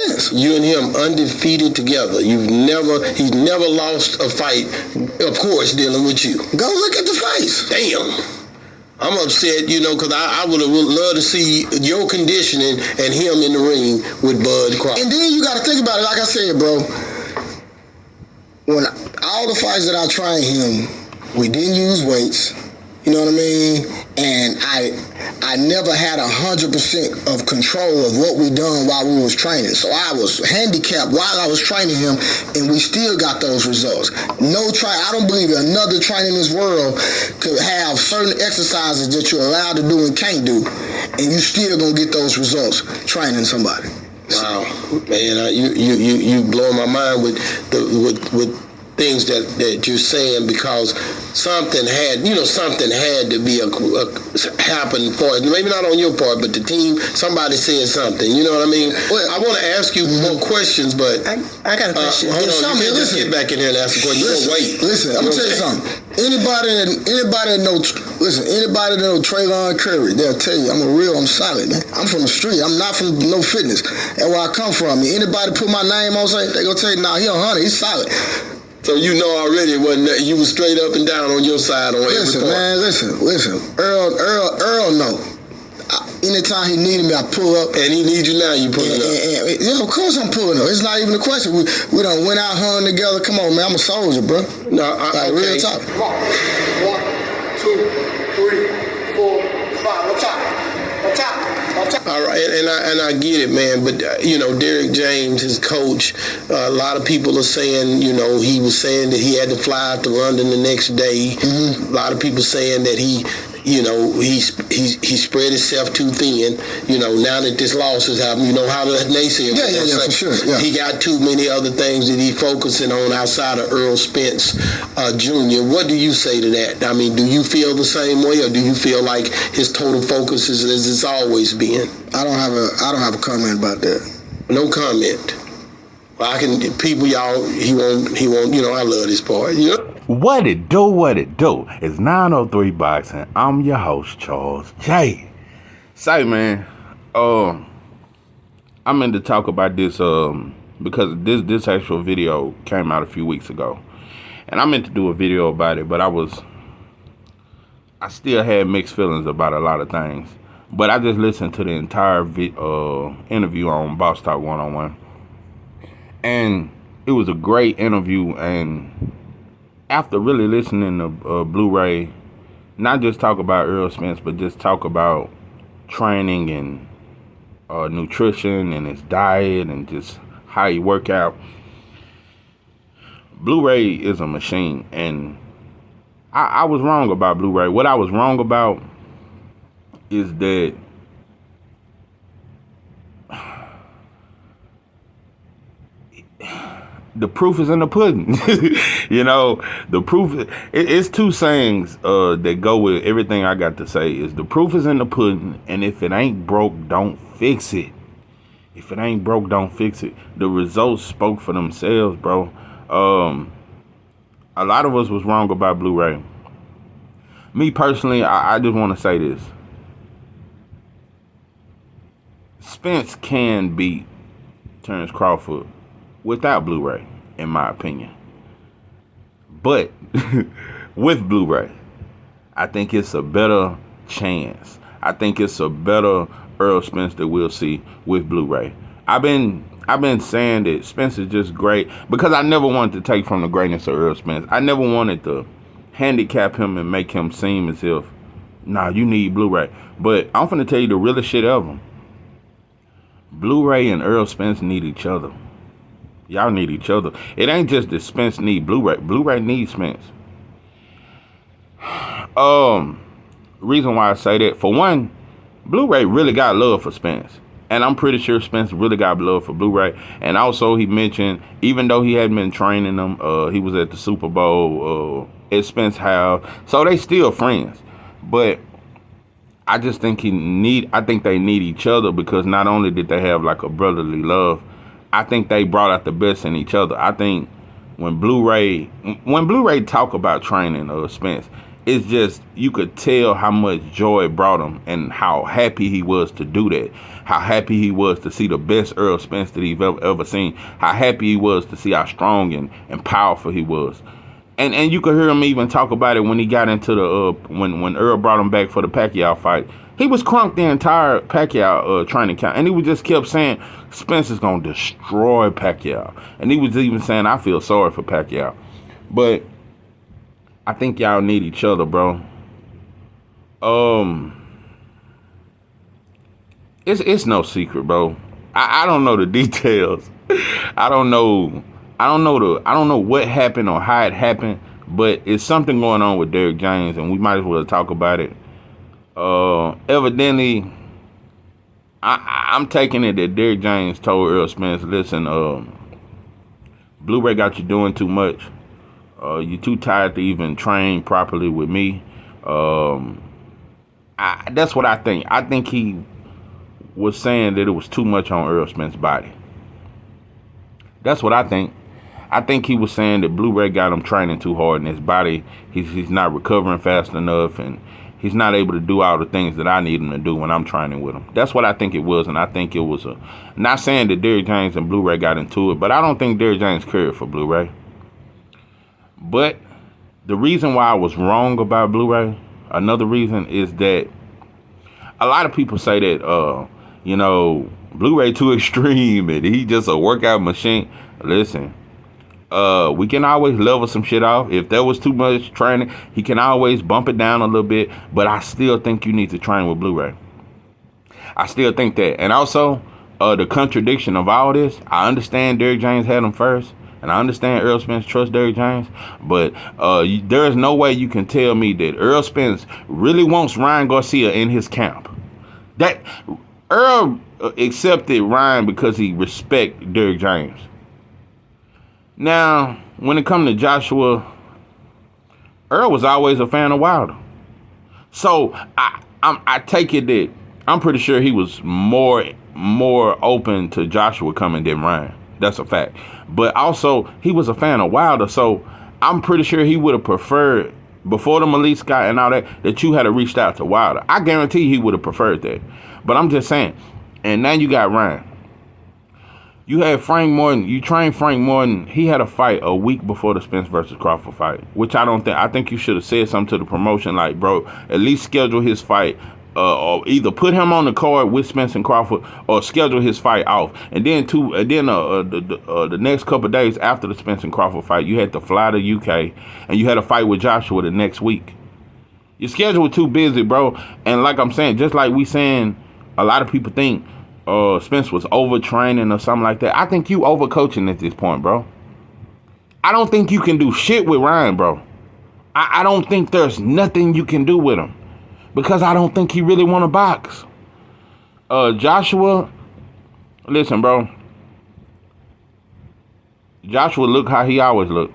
Yes. You and him undefeated together. He's never lost a fight, of course, dealing with you. Go look at the face. Damn. I'm upset, because I would have loved to see your conditioning and him in the ring with Bud Crawford. And then you got to think about it. Like I said, bro, when all the fights that I trained him, we didn't use weights. You know what I mean? And I never had 100% of control of what we done while we was training. So I was handicapped while I was training him, and we still got those results. I don't believe another trainer in this world could have certain exercises that you're allowed to do and can't do, and you still gonna get those results training somebody. Wow, man, you blowing my mind with things that you're saying, because something had to be happen for it. Maybe not on your part, but the team. Somebody said something. You know what I mean? Well, I want to ask you more questions, but I got a question. Hold on, you can't just get back in here and ask a question. Listen, I'm gonna tell you something. Anybody that know Traylon Curry, they'll tell you I'm solid, man. I'm from the street. I'm not from no fitness. That's where I come from. Anybody put my name on something, they gonna tell you, nah, he 100, he's solid. So you know already you was straight up and down on your side on every part. Listen. Earl know. Anytime he needed me, I pull up. And he needs you now, you pulling up. Yeah, of course I'm pulling up. It's not even a question. We done went out hunting together. Come on, man. I'm a soldier, bro. No, okay. Real talk. Come on. 1, 2, 3, 4, 5. On top. All right, and I get it, man. But Derrick James, his coach, a lot of people are saying, he was saying that he had to fly out to London the next day. Mm-hmm. A lot of people saying that he spread himself too thin. Now that this loss has happened, how the naysayers. Yeah, for sure. Yeah. He got too many other things that he's focusing on outside of Earl Spence Jr. What do you say to that? I mean, do you feel the same way, or do you feel like his total focus is as it's always been? I don't have a comment about that. No comment. Well, he won't. I love this part. What it do? It's 903 Boxing. I'm your host, Charles J. Say, man, I meant to talk about this because this actual video came out a few weeks ago, and I meant to do a video about it, but I still had mixed feelings about a lot of things. But I just listened to the entire interview on Boss Talk 101, and it was a great interview. And after really listening to Blu-ray, not just talk about Earl Spence, but just talk about training and nutrition and his diet and just how he work out, Blu-ray is a machine. And I was wrong about Blu-ray. What I was wrong about is that the proof is in the pudding. The proof, it's two sayings that go with everything I got to say. Is the proof is in the pudding, and if it ain't broke, don't fix it. If it ain't broke, don't fix it. The results spoke for themselves, bro. A lot of us was wrong about Blu-ray. Me personally, I just want to say this. Spence can beat Terrence Crawford without Blu-ray, in my opinion. But with Blu-ray, I think it's a better chance. I think it's a better Earl Spence that we'll see with Blu-ray. I've been saying that Spence is just great because I never wanted to take from the greatness of Earl Spence. I never wanted to handicap him and make him seem as if, you need Blu-ray. But I'm finna tell you the realest shit ever. Blu-ray and Earl Spence need each other. Y'all need each other. It ain't just that Spence need Blu-ray. Blu-ray needs Spence. Reason why I say that, for one, Blu-ray really got love for Spence. And I'm pretty sure Spence really got love for Blu-ray. And also he mentioned, even though he hadn't been training him, he was at the Super Bowl at Spence house. So they still friends. But I just think they need each other, because not only did they have like a brotherly love, I think they brought out the best in each other. I think when Blu-ray talk about training Spence, it's just, you could tell how much joy it brought him and how happy he was to do that. How happy he was to see the best Earl Spence that he's ever seen. How happy he was to see how strong and powerful he was. And you could hear him even talk about it when he got into the, when Earl brought him back for the Pacquiao fight. He was crunk the entire Pacquiao training camp. And he was just kept saying, Spence is going to destroy Pacquiao. And he was even saying, I feel sorry for Pacquiao. But I think y'all need each other, bro. It's no secret, bro. I don't know the details. I don't know what happened or how it happened, but it's something going on with Derrick James, and we might as well talk about it. Evidently, I'm taking it that Derrick James told Earl Spence, listen, Blu-ray got you doing too much. You're too tired to even train properly with me. That's what I think. I think he was saying that it was too much on Earl Spence's body. That's what I think. I think he was saying that Blu-ray got him training too hard in his body. He's not recovering fast enough, and he's not able to do all the things that I need him to do when I'm training with him. That's what I think it was, and I think it was not saying that Derrick James and Blu-ray got into it, but I don't think Derrick James cared for Blu-ray. But the reason why I was wrong about Blu-ray, another reason is that a lot of people say that, Blu-ray too extreme and he just a workout machine. Listen, we can always level some shit off. If there was too much training, he can always bump it down a little bit. But I still think you need to train with Blu-ray. I still think that. And also, the contradiction of all this, I understand Derrick James had him first. And I understand Earl Spence trusts Derrick James, but there is no way you can tell me that Earl Spence really wants Ryan Garcia in his camp. That Earl accepted Ryan because he respects Derrick James. Now, when it comes to Joshua, Earl was always a fan of Wilder. So I take it that I'm pretty sure he was more open to Joshua coming than Ryan. That's a fact. But also, he was a fan of Wilder, so I'm pretty sure he would have preferred, before the Malik Scott and all that you had to reached out to Wilder. I guarantee he would have preferred that. But I'm just saying. And now you got Ryan. You had Frank Morton. You trained Frank Morton. He had a fight a week before the Spence versus Crawford fight, which I think you should have said something to the promotion like, bro, at least schedule his fight. Or either put him on the card with Spence and Crawford, or schedule his fight off. And then the next couple of days after the Spence and Crawford fight, you had to fly to UK, and you had a fight with Joshua the next week. Your schedule was too busy, bro. And like I'm saying, just like we saying, a lot of people think Spence was overtraining or something like that. I think you overcoaching at this point, bro. I don't think you can do shit with Ryan, bro. I don't think there's nothing you can do with him. Because I don't think he really want to box. Joshua, listen, bro. Joshua look how he always look.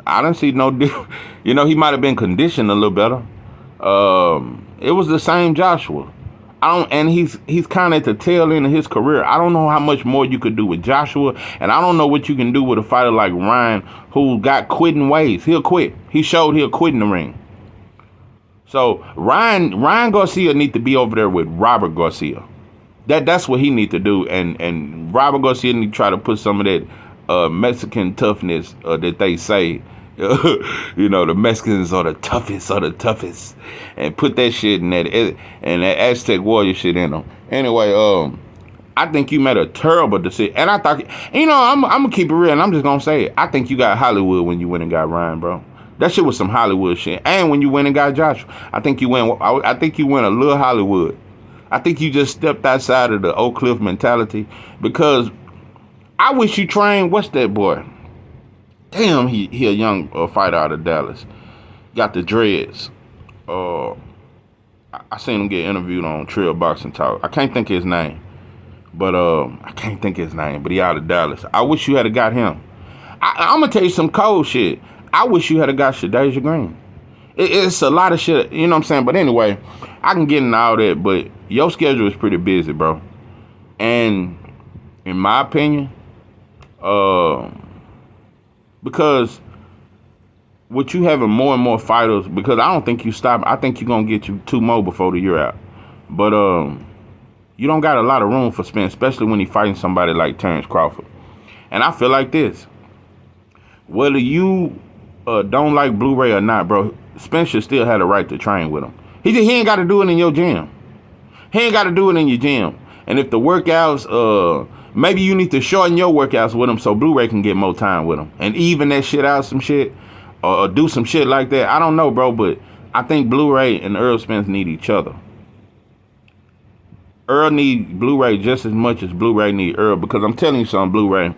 I didn't see no difference. He might have been conditioned a little better. It was the same Joshua. And he's kind of at the tail end of his career. I don't know how much more you could do with Joshua, and I don't know what you can do with a fighter like Ryan, who got quitting ways. He'll quit. He showed he'll quit in the ring. So Ryan Garcia need to be over there with Robert Garcia. That's what he need to do. And Robert Garcia need to try to put some of that Mexican toughness that they say. The Mexicans are the toughest. And put that shit in that Aztec warrior shit in them. Anyway, I think you made a terrible decision. And I thought, I'm going to keep it real, and I'm just going to say it. I think you got Hollywood when you went and got Ryan, bro. That shit was some Hollywood shit. And when you went and got Joshua, I think you went a little Hollywood. I think you just stepped outside of the Oak Cliff mentality, because I wish you trained, what's that boy? Damn, he a young fighter out of Dallas. Got the dreads. I seen him get interviewed on Trill Boxing Talk. I can't think of his name. But he out of Dallas. I wish you had got him. I'm going to tell you some cold shit. I wish you had got Shadasia Green. It's a lot of shit, you know what I'm saying? But anyway, I can get into all that, but your schedule is pretty busy, bro. And in my opinion, because with you having more and more fighters, because I don't think you stop. I think you're gonna get you 2 more before the year out. But you don't got a lot of room for Spence, especially when he's fighting somebody like Terrence Crawford. And I feel like this: whether you don't like Blu-ray or not, bro, Spence should still have the right to train with him. He ain't got to do it in your gym. He ain't got to do it in your gym. And if the workouts, maybe you need to shorten your workouts with him so Blu-ray can get more time with him and even that shit out some shit or do some shit like that. I don't know, bro, but I think Blu-ray and Errol Spence need each other. Earl need Blu-ray just as much as Blu-ray need Earl, because I'm telling you something, Blu-ray,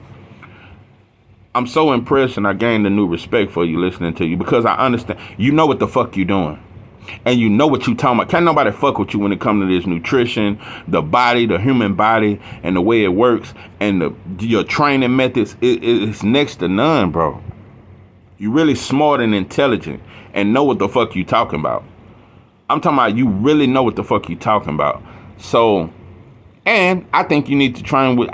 I'm so impressed and I gained a new respect for you listening to you, because I understand. You know what the fuck you doing. And you know what you talking about. Can't nobody fuck with you when it comes to this nutrition, the body, the human body, and the way it works, and your training methods. It's next to none, bro. You really smart and intelligent and know what the fuck you talking about. I'm talking about you really know what the fuck you talking about. So, and I think you need to train with,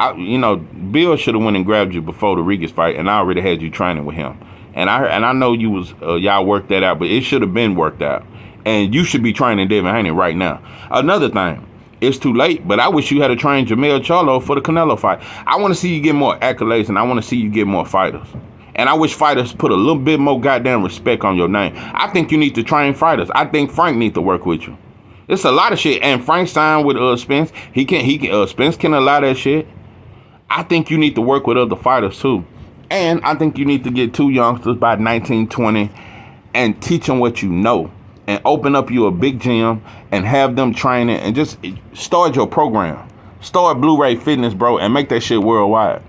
Bill should have went and grabbed you before the Regis fight, and I already had you training with him. And I know you was y'all worked that out, but it should have been worked out. And you should be training Devin Haney right now. Another thing, it's too late, but I wish you had to train Jermell Charlo for the Canelo fight. I want to see you get more accolades, and I want to see you get more fighters. And I wish fighters put a little bit more goddamn respect on your name. I think you need to train fighters. I think Frank needs to work with you. It's a lot of shit. And Frank signed with Spence. Spence can allow that shit. I think you need to work with other fighters too. And I think you need to get 2 youngsters by 19, 20 and teach them what you know. And open up you a big gym and have them training and just start your program. Start Blu-ray Fitness, bro, and make that shit worldwide.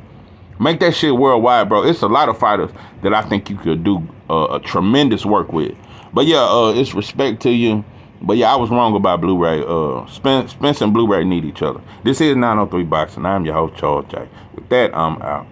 Make that shit worldwide, bro. It's a lot of fighters that I think you could do a tremendous work with. But yeah, it's respect to you. But yeah, I was wrong about Blu-ray. Spence and Blu-ray need each other. This is 903 Boxing. I'm your host, Charles J. With that, I'm out.